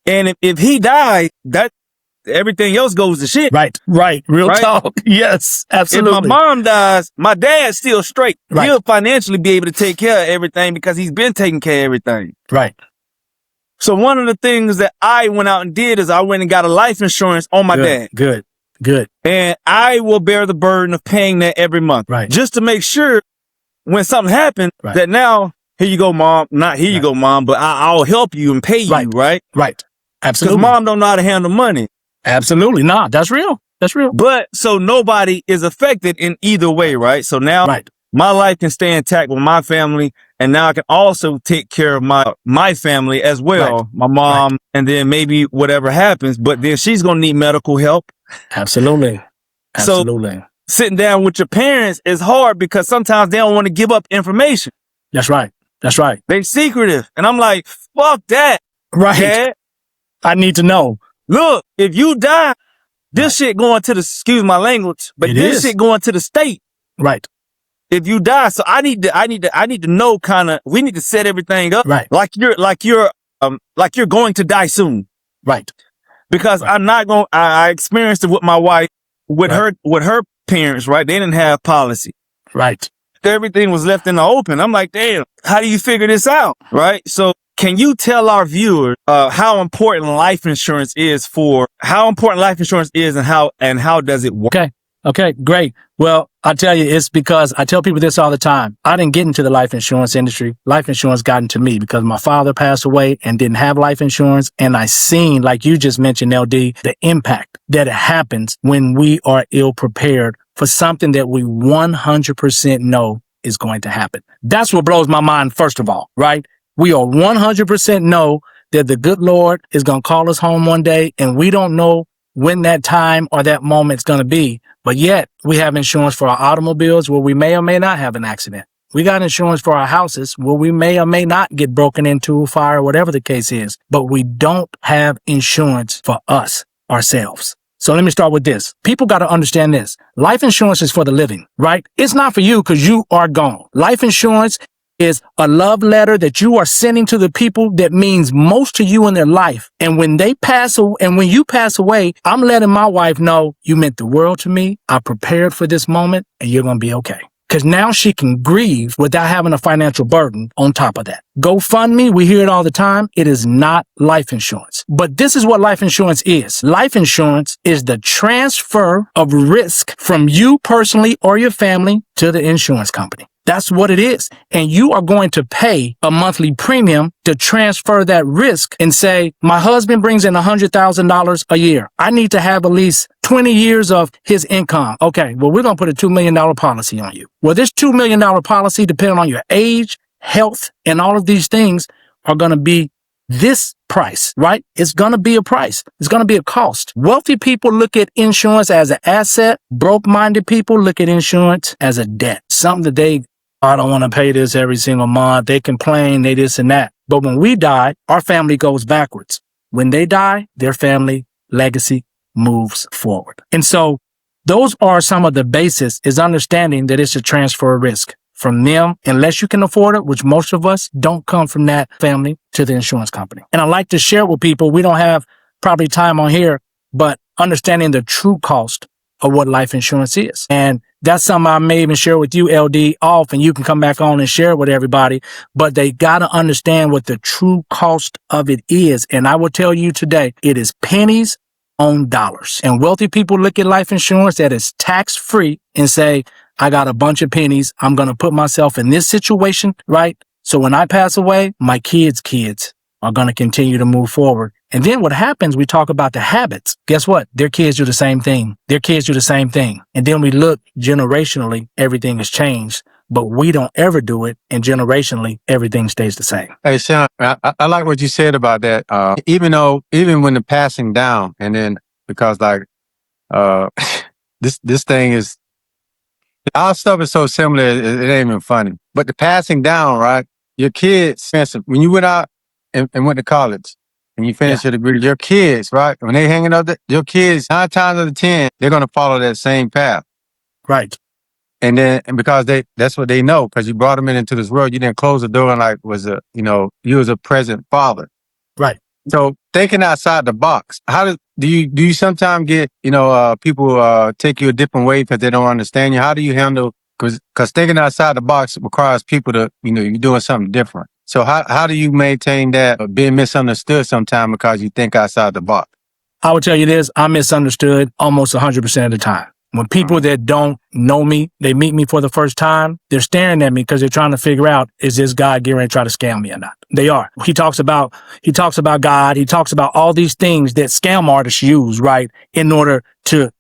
And if he died, that everything else goes to shit. Right. Real talk. Yes, absolutely. If my mom dies, my dad's still straight. Right. He'll financially be able to take care of everything because he's been taking care of everything. Right. So one of the things that I went out and did is I went and got a life insurance on my dad. Good. And I will bear the burden of paying that every month. Right. Just to make sure when something happens that now, here you go, mom. Not here you go, mom, but I'll help you and pay you, right? Right. Absolutely. Because mom don't know how to handle money. Absolutely. Nah, that's real. That's real. But so nobody is affected in either way, right? So now my life can stay intact with my family. And now I can also take care of my family as well, my mom, and then maybe whatever happens, but then she's going to need medical help. Absolutely. So sitting down with your parents is hard because sometimes they don't want to give up information. That's right. They secretive. And I'm like, fuck that. Right. Dad. I need to know. Look, if you die, this shit going to the, excuse my language, but this shit going to the state. Right. If you die, so I need to know kind of, we need to set everything up. Right. Like you're going to die soon. Right. Because I'm not going, I experienced it with my wife, with her parents, right? They didn't have policy. Right. Everything was left in the open. I'm like, damn, how do you figure this out? Right. So can you tell our viewers, how important life insurance is and how does it work? Okay, great. Well, I'll tell you, it's because I tell people this all the time. I didn't get into the life insurance industry. Life insurance got into me because my father passed away and didn't have life insurance. And I seen, like you just mentioned, LD, the impact that it happens when we are ill prepared for something that we 100% know is going to happen. That's what blows my mind, first of all, right? We are 100% know that the good Lord is going to call us home one day, and we don't know when that time or that moment's going to be. But yet we have insurance for our automobiles where we may or may not have an accident. We got insurance for our houses where we may or may not get broken into, fire, whatever the case is. But we don't have insurance for us, ourselves. So let me start with this. People got to understand this. Life insurance is for the living, right? It's not for you because you are gone. Life insurance is a love letter that you are sending to the people that means most to you in their life. And when they pass away, and when you pass away, I'm letting my wife know you meant the world to me. I prepared for this moment and you're going to be okay. because now she can grieve without having a financial burden on top of that. GoFundMe, we hear it all the time. It is not life insurance. But this is what life insurance is. Life insurance is the transfer of risk from you personally or your family to the insurance company. That's what it is. And you are going to pay a monthly premium to transfer that risk and say, my husband brings in $100,000 a year. I need to have at least 20 years of his income. Okay, well, we're going to put a $2 million policy on you. Well, this $2 million policy, depending on your age, health, and all of these things are going to be this price, right? It's going to be a price. It's going to be a cost. Wealthy people look at insurance as an asset. Broke-minded people look at insurance as a debt. Something that I don't want to pay this every single month. They complain, they this and that. But when we die, our family goes backwards. When they die, their family legacy moves forward. And so those are some of the basis, is understanding that it's a transfer of risk from them, unless you can afford it, which most of us don't come from that family, to the insurance company. And I like to share with people, we don't have probably time on here, but understanding the true cost of what life insurance is. And that's something I may even share with you, LD, off, and you can come back on and share it with everybody. But they got to understand what the true cost of it is. And I will tell you today, it is pennies on dollars. And wealthy people look at life insurance that is tax-free and say, I got a bunch of pennies. I'm going to put myself in this situation, right? So when I pass away, my kids' kids are going to continue to move forward. And then what happens, we talk about the habits. Guess what? Their kids do the same thing. Their kids do the same thing. And then we look generationally, everything has changed, but we don't ever do it. And generationally, everything stays the same. Hey, Shawn, I like what you said about that. Even when the passing down, and then because this thing is, our stuff is so similar, it ain't even funny. But the passing down, right? Your kids, when you went out and went to college, and you finish your degree, your kids, right? When they hanging up, your kids, 9 times out of 10, they're going to follow that same path. Right. And because that's what they know, because you brought them into this world, you didn't close the door and you was a present father. Right. So thinking outside the box, do you sometimes get, people take you a different way because they don't understand you? How do you handle, because thinking outside the box requires people to, you're doing something different. So how do you maintain that being misunderstood sometimes because you think outside the box? I would tell you this, I'm misunderstood almost 100% of the time. When people that don't know me, they meet me for the first time, they're staring at me because they're trying to figure out, is this guy getting ready to try to scam me or not? They are. He talks about God. He talks about all these things that scam artists use, right, in order to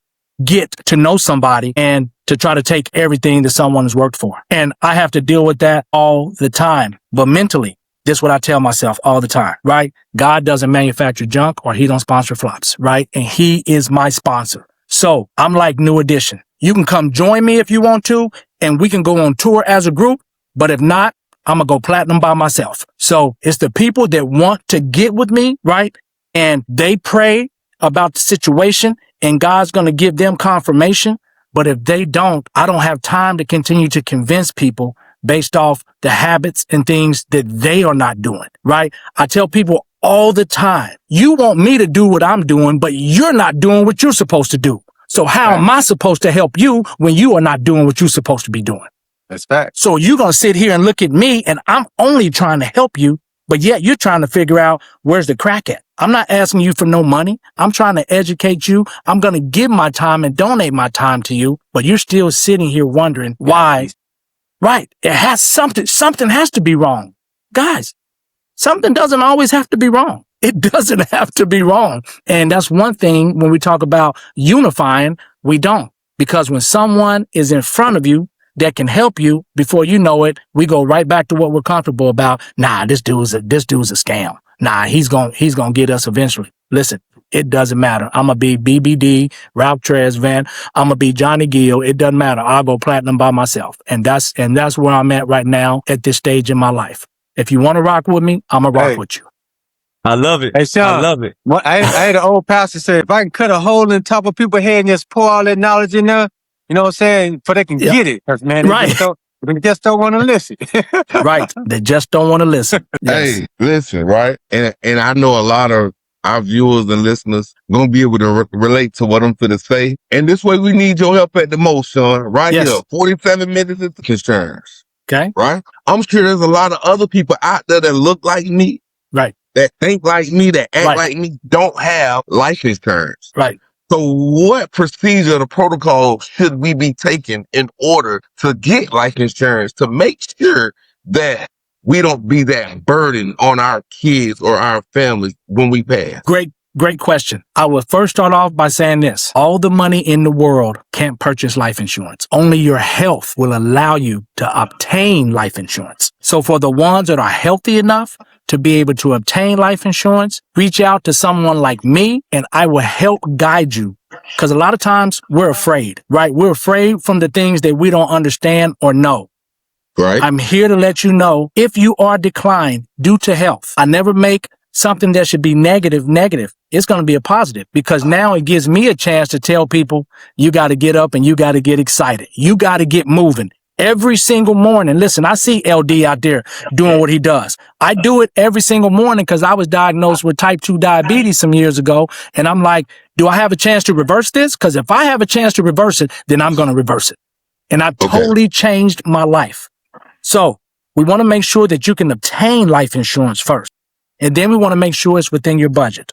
get to know somebody and to try to take everything that someone has worked for. And I have to deal with that all the time. But mentally, this is what I tell myself all the time, right? God doesn't manufacture junk, or he don't sponsor flops, right? And he is my sponsor. So I'm like New Edition. You can come join me if you want to, and we can go on tour as a group. But if not, I'm going to go platinum by myself. So it's the people that want to get with me, right? And they pray about the situation, and God's going to give them confirmation. But if they don't, I don't have time to continue to convince people based off the habits and things that they are not doing, right? I tell people all the time, you want me to do what I'm doing, but you're not doing what you're supposed to do. So how am I supposed to help you when you are not doing what you're supposed to be doing? That's fact. So you're going to sit here and look at me, and I'm only trying to help you, but yet you're trying to figure out where's the crack at. I'm not asking you for no money. I'm trying to educate you. I'm going to give my time and donate my time to you, but you're still sitting here wondering why. Right. It has something has to be wrong. Guys, something doesn't always have to be wrong. It doesn't have to be wrong. And that's one thing when we talk about unifying, we don't. Because when someone is in front of you that can help you, before you know it, we go right back to what we're comfortable about. Nah, this dude's a scam. Nah, he's gonna get us eventually. Listen, it doesn't matter. I'm gonna be BBD, Ralph Tresvant. I'm gonna be Johnny Gill. It doesn't matter. I'll go platinum by myself. And that's where I'm at right now at this stage in my life. If you want to rock with me, I'm gonna rock with you. I love it. Hey, Shawn, I love it. I had an old pastor say, if I can cut a hole in top of people's head and just pour all that knowledge in there, you know what I'm saying? So they can get it. Man, they just don't want to listen. Right. They just don't want to listen. Yes. Hey, listen, right? And I know a lot of our viewers and listeners gonna be able to relate to what I'm finna say. And this way we need your help at the most, Shawn. Right here, 47 minutes into insurance. Okay. Right? I'm sure there's a lot of other people out there that look like me. Right. That think like me, that act like me, don't have life insurance. Right. So what procedure or protocol should we be taking in order to get life insurance to make sure that we don't be that burden on our kids or our families when we pass? Great question. I will first start off by saying this. All the money in the world can't purchase life insurance. Only your health will allow you to obtain life insurance. So for the ones that are healthy enough to be able to obtain life insurance, reach out to someone like me and I will help guide you. Because a lot of times we're afraid, right? We're afraid from the things that we don't understand or know. Right. I'm here to let you know if you are declined due to health. I never make something that should be negative. It's going to be a positive because now it gives me a chance to tell people you got to get up and you got to get excited. You got to get moving every single morning. Listen, I see LD out there doing what he does. I do it every single morning because I was diagnosed with type 2 diabetes some years ago. And I'm like, do I have a chance to reverse this? Because if I have a chance to reverse it, then I'm going to reverse it. And I've totally changed my life. So we want to make sure that you can obtain life insurance first. And then we want to make sure it's within your budget.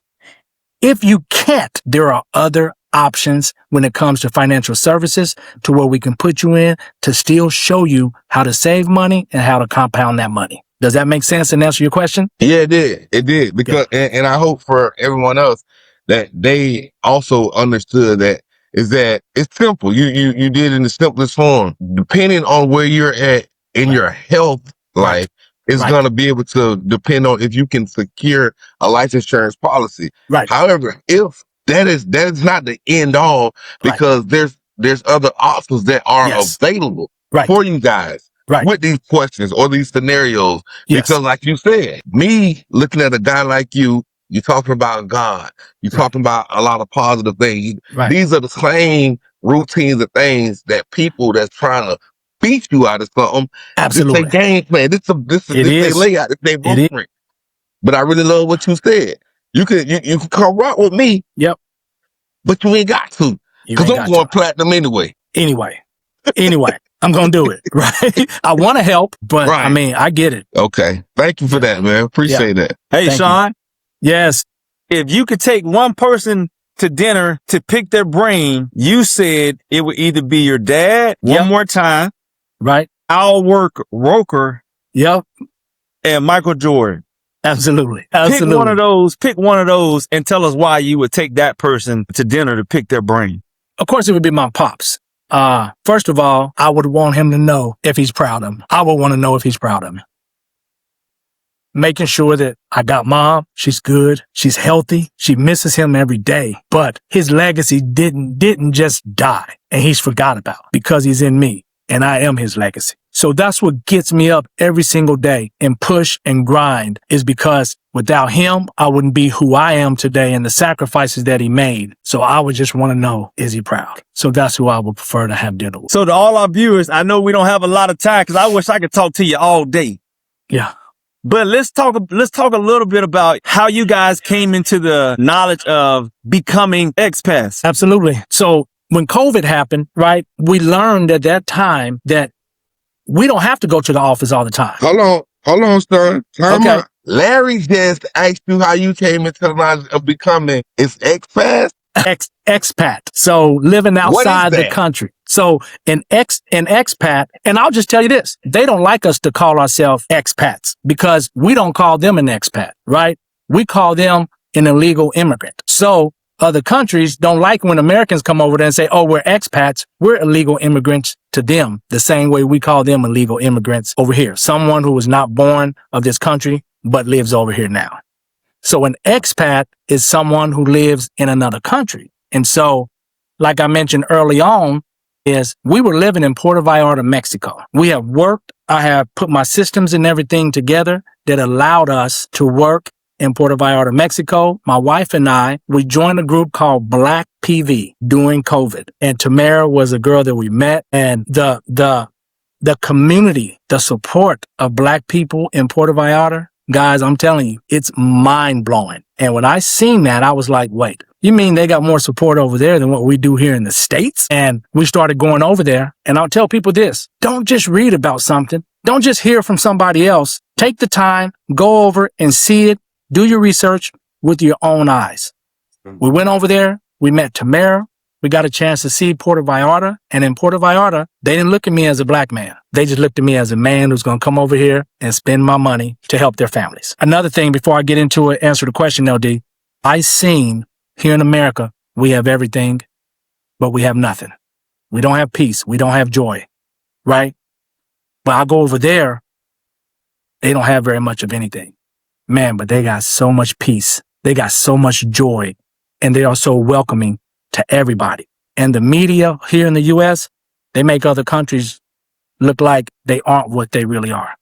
If you can't, there are other options when it comes to financial services to where we can put you in to still show you how to save money and how to compound that money. Does that make sense and answer your question? Yeah, it did. It did. Because, and I hope for everyone else that they also understood that it's simple. You did in the simplest form. Depending on where you're at in your health life, is going to be able to depend on if you can secure a life insurance policy. Right. However, if that is not the end all, because there's other options that are available for you guys with these questions or these scenarios. Because like you said, me looking at a guy like you talking about God, you're talking about a lot of positive things. These are the same routines and things that people that's trying to beat you out of something. Absolutely. This a game plan. This a layout. This a blueprint. But I really love what you said. You can come rock with me. Yep. But you ain't got to. Because I'm going platinum anyway. Anyway, I'm going to do it. Right. I want to help, but I mean, I get it. Okay. Thank you for that, man. Appreciate that. Hey, Shawn. Yes. If you could take one person to dinner to pick their brain, you said it would either be your dad one more time. Right. Our work Roker. Yep. And Michael Jordan. Absolutely. Pick one of those and tell us why you would take that person to dinner to pick their brain. Of course, it would be my pops. First of all, I would want him to know if he's proud of me. I would want to know if he's proud of me. Making sure that I got mom, she's good, she's healthy, she misses him every day, but his legacy didn't just die and he's forgot about because he's in me and I am his legacy. So that's what gets me up every single day and push and grind is because without him, I wouldn't be who I am today and the sacrifices that he made. So I would just want to know, is he proud? So that's who I would prefer to have dinner with. So to all our viewers, I know we don't have a lot of time because I wish I could talk to you all day. Yeah. But let's talk a little bit about how you guys came into the knowledge of becoming expats. Absolutely. So when COVID happened, right, we learned at that time that we don't have to go to the office all the time. Hold on, son. Time out. Larry just asked you how you came into the knowledge of becoming expat. Expat. So living outside the country. So an expat, and I'll just tell you this, they don't like us to call ourselves expats because we don't call them an expat, right? We call them an illegal immigrant. So other countries don't like when Americans come over there and say, oh, we're expats. We're illegal immigrants to them, the same way we call them illegal immigrants over here. Someone who was not born of this country, but lives over here now. So an expat is someone who lives in another country. And so, like I mentioned early on, is we were living in Puerto Vallarta, Mexico. We have worked. I have put my systems and everything together that allowed us to work in Puerto Vallarta, Mexico. My wife and I, we joined a group called Black PV during COVID. And Tamara was a girl that we met. And the community, the support of Black people in Puerto Vallarta Guys, I'm telling you, it's mind blowing. And when I seen that, I was like, wait, you mean they got more support over there than what we do here in the States? And we started going over there. And I'll tell people this, don't just read about something. Don't just hear from somebody else. Take the time, go over and see it. Do your research with your own eyes. We went over there. We met Tamara. We got a chance to see Puerto Vallarta. And in Puerto Vallarta, they didn't look at me as a black man. They just looked at me as a man who's going to come over here and spend my money to help their families. Another thing before I get into it, answer the question, LD, I seen here in America, we have everything, but we have nothing. We don't have peace. We don't have joy, right? But I go over there, they don't have very much of anything. Man, but they got so much peace. They got so much joy, and they are so welcoming to everybody. And the media here in the U.S., they make other countries look like they aren't what they really are.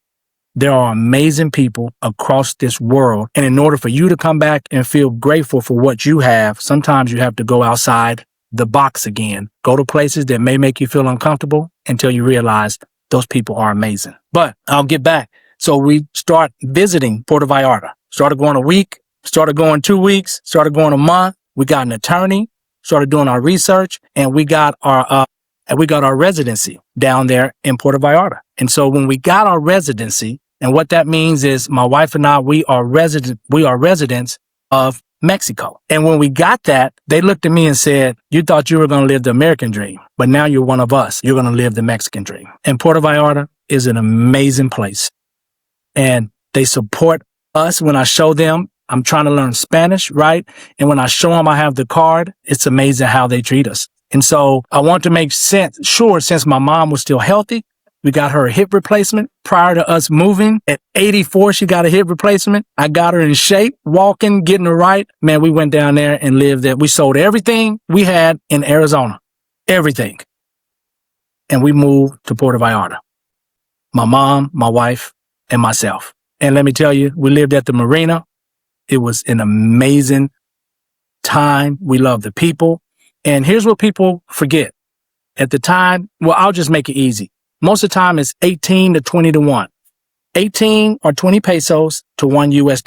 There are amazing people across this world. And in order for you to come back and feel grateful for what you have, sometimes you have to go outside the box again. Go to places that may make you feel uncomfortable until you realize those people are amazing. But I'll get back. So we start visiting Puerto Vallarta. Started going a week, started going 2 weeks, started going a month. We got an attorney, started doing our research, and we got our residency down there in Puerto Vallarta. And so when we got our residency, and what that means is my wife and I, we are residents of Mexico. And when we got that, they looked at me and said, you thought you were going to live the American dream, but now you're one of us. You're going to live the Mexican dream. And Puerto Vallarta is an amazing place. And they support us when I show them I'm trying to learn Spanish, right? And when I show them I have the card, it's amazing how they treat us. And so I want to make sure, since my mom was still healthy, we got her a hip replacement prior to us moving. At 84, she got a hip replacement. I got her in shape, walking, getting her right. Man, we went down there and lived there. We sold everything we had in Arizona, everything. And we moved to Puerto Vallarta. My mom, my wife, and myself. And let me tell you, we lived at the marina. It was an amazing time. We love the people. And here's what people forget. At the time, well, I'll just make it easy. Most of the time it's 18 to 20 to 1. 18 or 20 pesos to $1 US.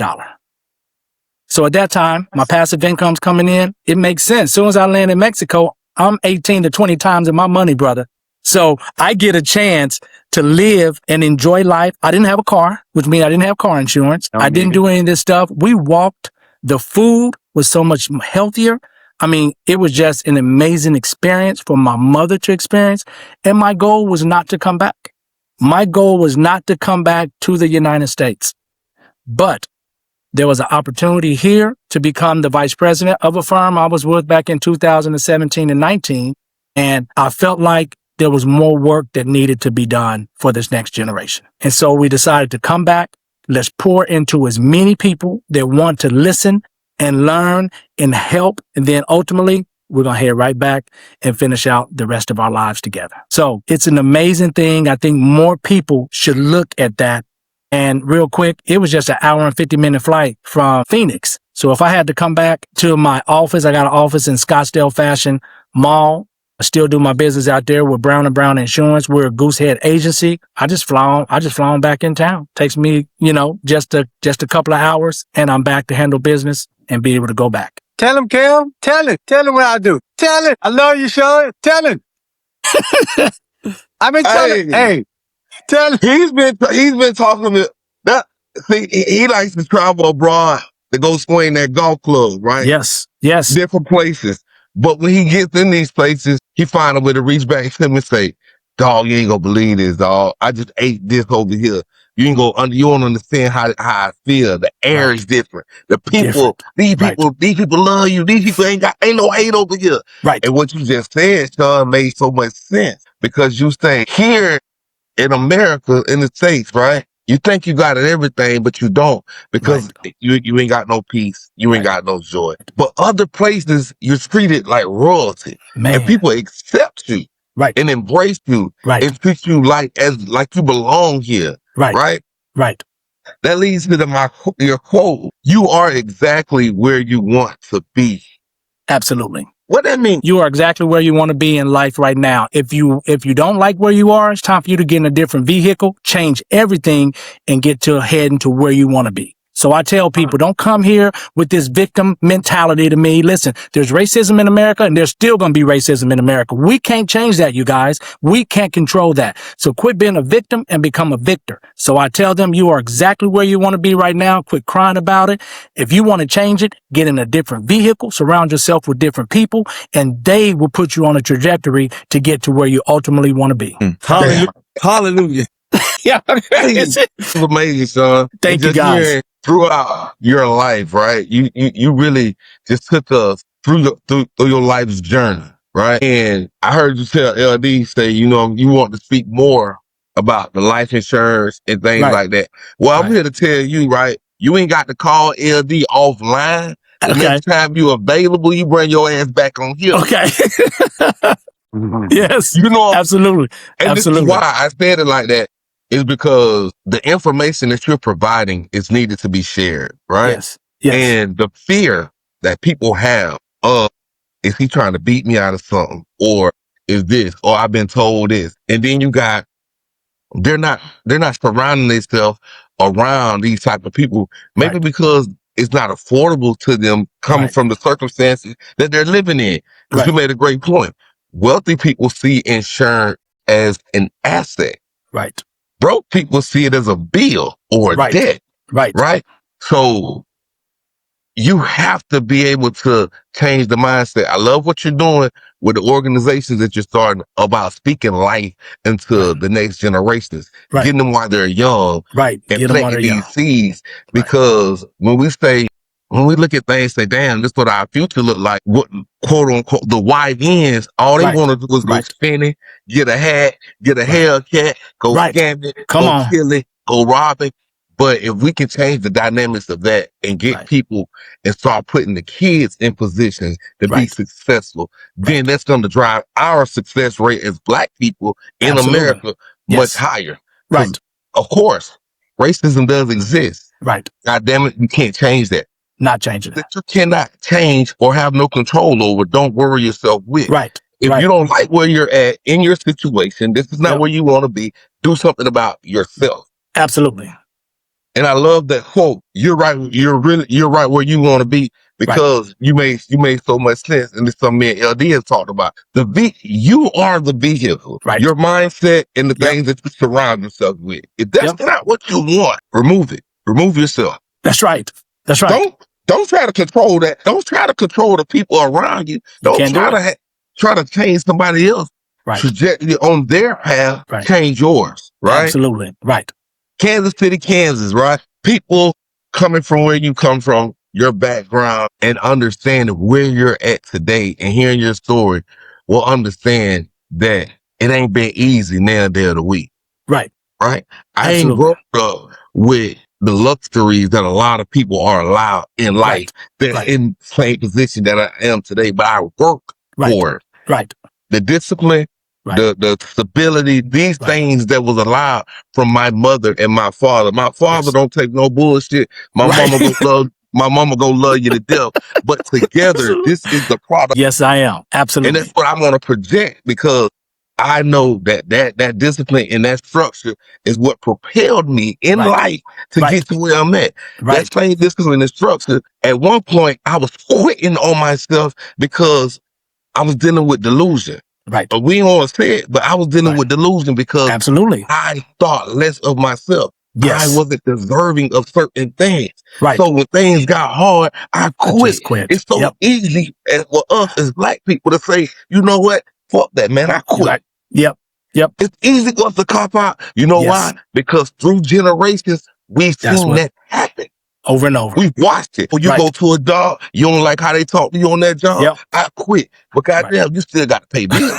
So at that time, my passive income's coming in. It makes sense. As soon as I land in Mexico, I'm 18 to 20 times in my money, brother. So I get a chance to live and enjoy life. I didn't have a car, which means I didn't have car insurance. I didn't do any of this stuff. We walked. The food was so much healthier. I mean, it was just an amazing experience for my mother to experience. And my goal was not to come back. My goal was not to come back to the United States. But there was an opportunity here to become the vice president of a firm I was with back in 2017 and 19. And I felt like there was more work that needed to be done for this next generation. And so we decided to come back. Let's pour into as many people that want to listen and learn and help. And then ultimately, we're going to head right back and finish out the rest of our lives together. So it's an amazing thing. I think more people should look at that. And real quick, it was just an hour and 50-minute flight from Phoenix. So if I had to come back to my office, I got an office in Scottsdale Fashion Mall. I still do my business out there with Brown & Brown Insurance. We're a Goosehead agency. I just fly on back in town. Takes me, just a couple of hours, and I'm back to handle business and be able to go back. Tell him, Cam. Tell him what I do. Tell him. I love you, Shawn. Tell him. I've been telling. Hey, tell him. He's been talking to that. See, he likes to travel abroad to go swing that golf club, right? Yes. Different places. But when he gets in these places, he find a way to reach back to him and say, dog, you ain't gonna believe this, dog. I just ate this over here. You don't understand how I feel. The air is different. The people, these people love you. These people ain't no hate over here. Right. And what you just said, Shawn, made so much sense because you stay here in America, in the States, right? You think you got everything, but you don't because you ain't got no peace. You ain't got no joy. But other places, you're treated like royalty. Man. And people accept you and embrace you and treat you like you belong here. Right. That leads to your quote. You are exactly where you want to be. Absolutely. What that mean? You are exactly where you want to be in life right now. If you don't like where you are, it's time for you to get in a different vehicle, change everything, and get to heading to where you want to be. So I tell people, don't come here with this victim mentality to me. Listen, there's racism in America, and there's still going to be racism in America. We can't change that, you guys. We can't control that. So quit being a victim and become a victor. So I tell them, you are exactly where you want to be right now. Quit crying about it. If you want to change it, get in a different vehicle, surround yourself with different people, and they will put you on a trajectory to get to where you ultimately want to be. Hallelujah. Hallelujah. Yeah. It's amazing, son. Thank you, guys. Throughout your life, right? You really just took us through your life's journey, right? And I heard you tell LD say, you want to speak more about the life insurance and things like that. Well, I'm here to tell you, right? You ain't got to call LD offline. The next time you available, you bring your ass back on here. Okay. Yes. Absolutely. And this is why I said it like that. Is because the information that you're providing is needed to be shared, right? Yes. Yes. And the fear that people have of, is he trying to beat me out of something? Or is this? Or I've been told this. And then you got, they're not surrounding themselves around these type of people, maybe because it's not affordable to them coming from the circumstances that they're living in. Because you made a great point. Wealthy people see insurance as an asset. Right. Broke people see it as a bill or a debt. Right. So you have to be able to change the mindset. I love what you're doing with the organizations that you're starting about speaking life into the next generations, getting them while they're young, and planting these seeds. Because when we look at things, say, damn, this is what our future look like. What, quote unquote, the white ends, all they want to do is go spinning, get a hat, get a haircut, go scam it, go kill it, go rob it. But if we can change the dynamics of that and get people and start putting the kids in positions to be successful, then that's going to drive our success rate as Black people in America much higher. Right. Of course, racism does exist. Right. God damn it, you can't change that. Not changing it. That you cannot change or have no control over. Don't worry yourself with. Right. If you don't like where you're at in your situation, this is not where you want to be. Do something about yourself. Absolutely. And I love that quote. You're right. You're right where you want to be, because you made so much sense. And it's something me and LD has talked about. You are the vehicle. Your mindset and the things that you surround yourself with. If that's not what you want, remove it. Remove yourself. That's right. That's right. Don't try to control that. Don't try to control the people around you. Don't try to change somebody else's trajectory on their path. Change yours. Right. Absolutely. Right. Kansas City, Kansas, right? People coming from where you come from, your background, and understanding where you're at today and hearing your story will understand that it ain't been easy now day of the week. Right. Right? I ain't grown up with the luxuries that a lot of people are allowed in life that in the same position that I am today, but I work for it. Right. The discipline, the stability, these things that was allowed from my mother and my father. My father don't take no bullshit. My mama gonna love you to death. But together, this is the product. Yes, I am. Absolutely. And that's what I want to project, because I know that discipline and that structure is what propelled me in life to get to where I'm at. That same discipline and structure, at one point, I was quitting on myself because I was dealing with delusion. Right. But we don't want to say it, but I was dealing with delusion because I thought less of myself. Yes. I wasn't deserving of certain things. Right. So when things got hard, I quit. Quit. It's so easy for us as Black people to say, you know what? Fuck that, man. I quit. Right. Yep. It's easy for us to cop out. You know why? Because through generations, we've seen that happen. Over and over. We've watched it. When you go to a job, you don't like how they talk to you on that job. I quit. But goddamn, you still got to pay bills.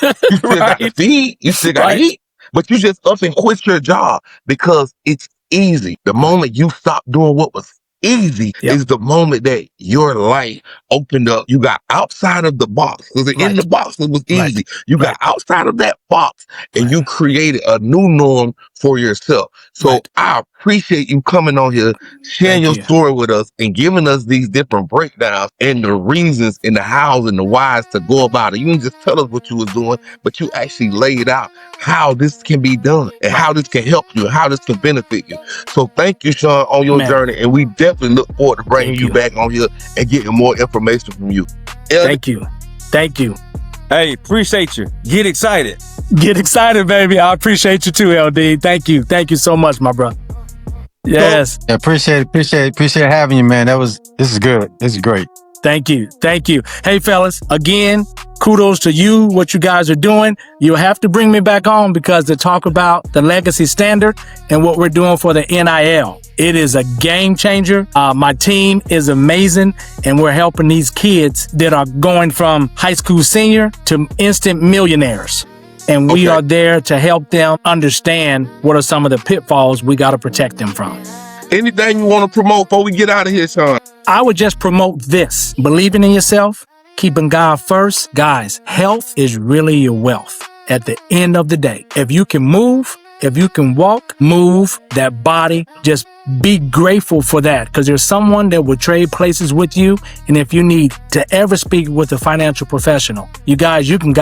You still got to feed. You still got to eat. But you just up and quit your job because it's easy. The moment you stop doing what was easy is the moment that your life opened up. You got outside of the box, because in the box it was easy. You got outside of that box and you created a new norm for yourself. So I appreciate you coming on here, sharing your story with us and giving us these different breakdowns and the reasons and the hows and the whys to go about it. You didn't just tell us what you was doing, but you actually laid out how this can be done and how this can help you and how this can benefit you. So thank you, Shawn, on your journey. And we definitely look forward to bringing you back on here and getting more information from you. Thank you. Thank you. Hey, appreciate you. Get excited. Get excited, baby. I appreciate you too, LD. Thank you. Thank you so much, my brother. Yes. Yeah, appreciate having you, man. This is good. This is great. Thank you. Thank you. Hey, fellas, again, kudos to you, what you guys are doing. You'll have to bring me back on because to talk about the legacy standard and what we're doing for the NIL. It is a game changer. My team is amazing, and we're helping these kids that are going from high school senior to instant millionaires. And we are there to help them understand what are some of the pitfalls we got to protect them from. Anything you want to promote before we get out of here, Shawn? I would just promote this. Believing in yourself, keeping God first. Guys, health is really your wealth at the end of the day. If you can move, if you can walk, move that body, just be grateful for that because there's someone that will trade places with you. And if you need to ever speak with a financial professional, you guys, you can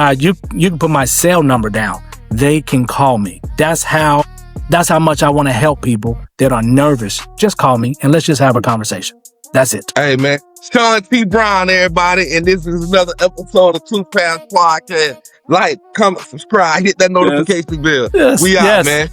put my cell number down. They can call me. That's how much I want to help people that are nervous. Just call me and let's just have a conversation. That's it. Hey, man. Shawn T Brown, everybody. And this is another episode of Two Pounds Podcast. Like, comment, subscribe, hit that notification bell. Yes, we out, man.